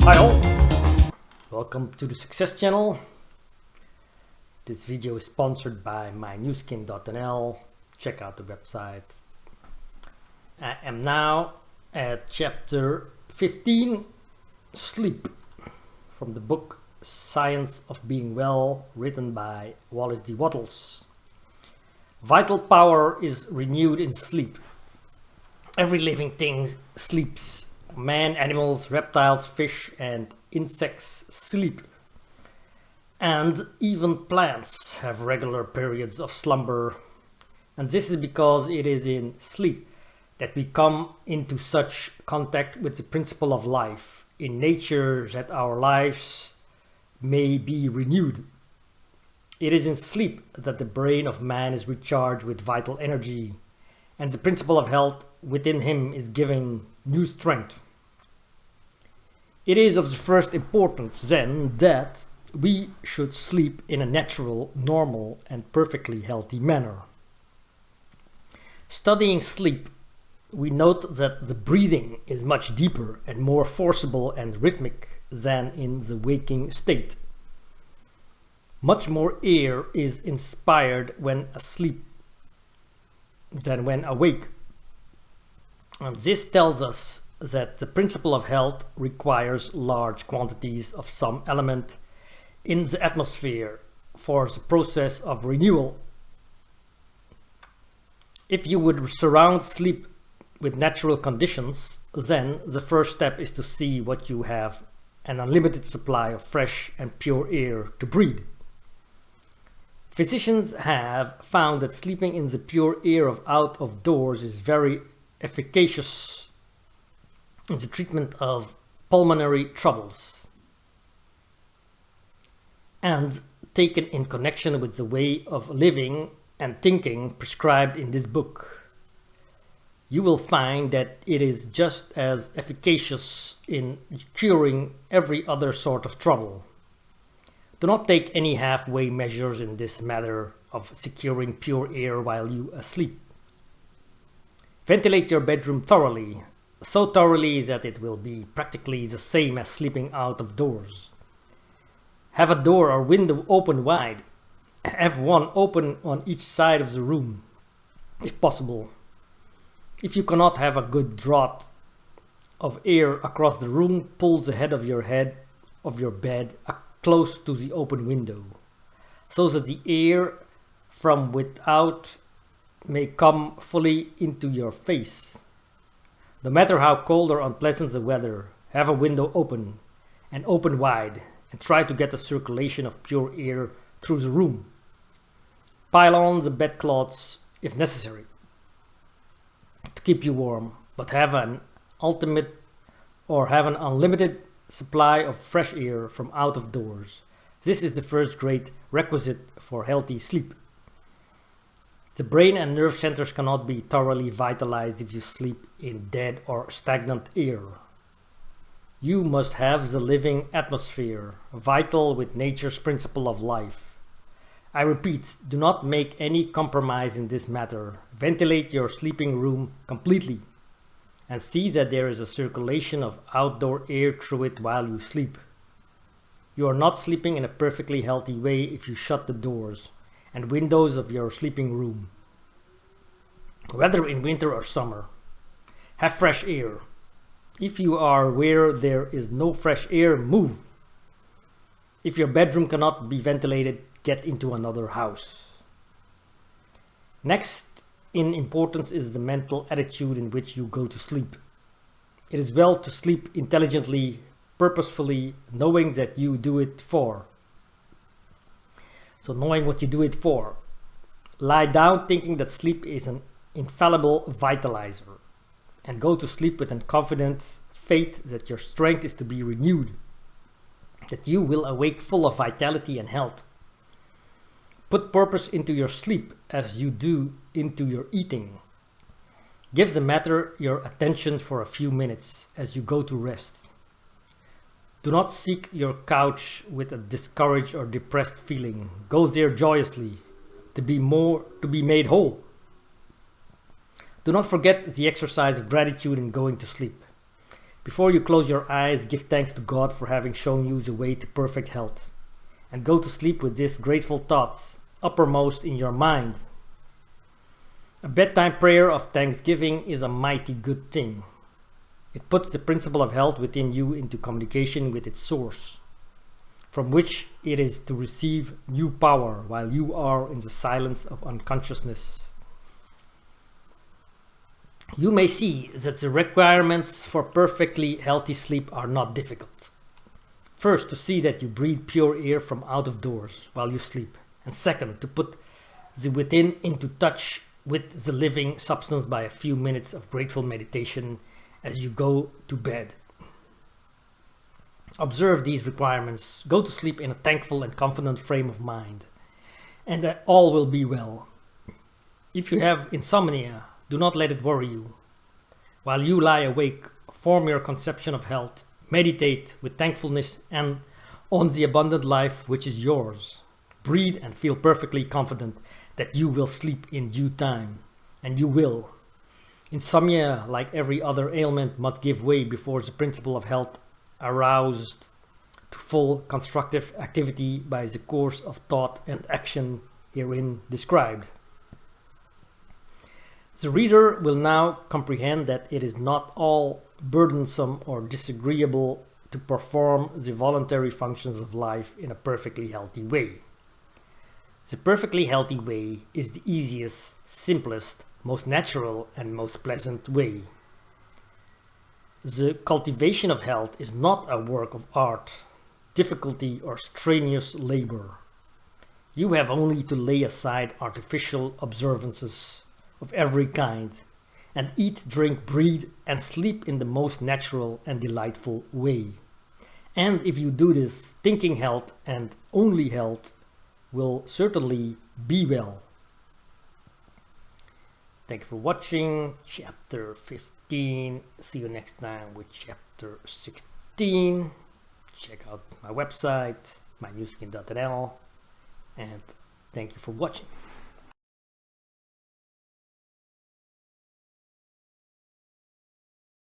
Hi all, welcome to the Success Channel. This video is sponsored by mynewskin.nl. Check out the website. I am now at chapter 15, Sleep, from the book Science of Being Well, written by Wallace D. Wattles. Vital power is renewed in sleep. Every living thing sleeps. Man, animals, reptiles, fish and insects sleep. And even plants have regular periods of slumber. And this is because it is in sleep that we come into such contact with the principle of life in nature that our lives may be renewed. It is in sleep that the brain of man is recharged with vital energy, and the principle of health within him is given new strength. It is of the first importance, then, that we should sleep in a natural, normal, and perfectly healthy manner. Studying sleep, we note that the breathing is much deeper and more forcible and rhythmic than in the waking state. Much more air is inspired when asleep than when awake. And this tells us that the principle of health requires large quantities of some element in the atmosphere for the process of renewal. If you would surround sleep with natural conditions, then the first step is to see what you have an unlimited supply of fresh and pure air to breathe. Physicians have found that sleeping in the pure air of out of doors is very efficacious in the treatment of pulmonary troubles, and taken in connection with the way of living and thinking prescribed in this book, you will find that it is just as efficacious in curing every other sort of trouble. Do not take any halfway measures in this matter of securing pure air while you are asleep. Ventilate your bedroom thoroughly, so thoroughly that it will be practically the same as sleeping out of doors. Have a door or window open wide. Have one open on each side of the room, if possible. If you cannot have a good draught of air across the room, pull the head of your bed close to the open window, so that the air from without may come fully into your face. No matter how cold or unpleasant the weather, have a window open and open wide, and try to get a circulation of pure air through the room. Pile on the bedclothes if necessary to keep you warm, but have an unlimited supply of fresh air from out of doors. This is the first great requisite for healthy sleep. The brain and nerve centers cannot be thoroughly vitalized if you sleep in dead or stagnant air. You must have the living atmosphere, vital with nature's principle of life. I repeat, do not make any compromise in this matter. Ventilate your sleeping room completely and see that there is a circulation of outdoor air through it while you sleep. You are not sleeping in a perfectly healthy way if you shut the doors and windows of your sleeping room. Whether in winter or summer, have fresh air. If you are where there is no fresh air, move. If your bedroom cannot be ventilated, get into another house. Next in importance is the mental attitude in which you go to sleep. It is well to sleep intelligently, purposefully, knowing that you do it for. So knowing what you do it for. Lie down thinking that sleep is an infallible vitalizer, and go to sleep with a confident faith that your strength is to be renewed, that you will awake full of vitality and health. Put purpose into your sleep as you do into your eating. Give the matter your attention for a few minutes as you go to rest. Do not seek your couch with a discouraged or depressed feeling. Go there joyously to be made whole. Do not forget the exercise of gratitude in going to sleep. Before you close your eyes, give thanks to God for having shown you the way to perfect health. And go to sleep with this grateful thought uppermost in your mind. A bedtime prayer of thanksgiving is a mighty good thing. It puts the principle of health within you into communication with its source, from which it is to receive new power while you are in the silence of unconsciousness. You may see that the requirements for perfectly healthy sleep are not difficult. First, to see that you breathe pure air from out of doors while you sleep. And second, to put the within into touch with the living substance by a few minutes of grateful meditation as you go to bed. Observe these requirements. Go to sleep in a thankful and confident frame of mind, and all will be well. If you have insomnia, do not let it worry you. While you lie awake, form your conception of health. Meditate with thankfulness and on the abundant life which is yours. Breathe and feel perfectly confident that you will sleep in due time, and you will. Insomnia, like every other ailment, must give way before the principle of health aroused to full constructive activity by the course of thought and action herein described. The reader will now comprehend that it is not all burdensome or disagreeable to perform the voluntary functions of life in a perfectly healthy way. The perfectly healthy way is the easiest, simplest, most natural and most pleasant way. The cultivation of health is not a work of art, difficulty or strenuous labor. You have only to lay aside artificial observances of every kind and eat, drink, breathe and sleep in the most natural and delightful way. And if you do this, thinking health and only health will certainly be well. Thank you for watching chapter 15. See you next time with chapter 16. Check out my website, mynewskin.nl, and thank you for watching.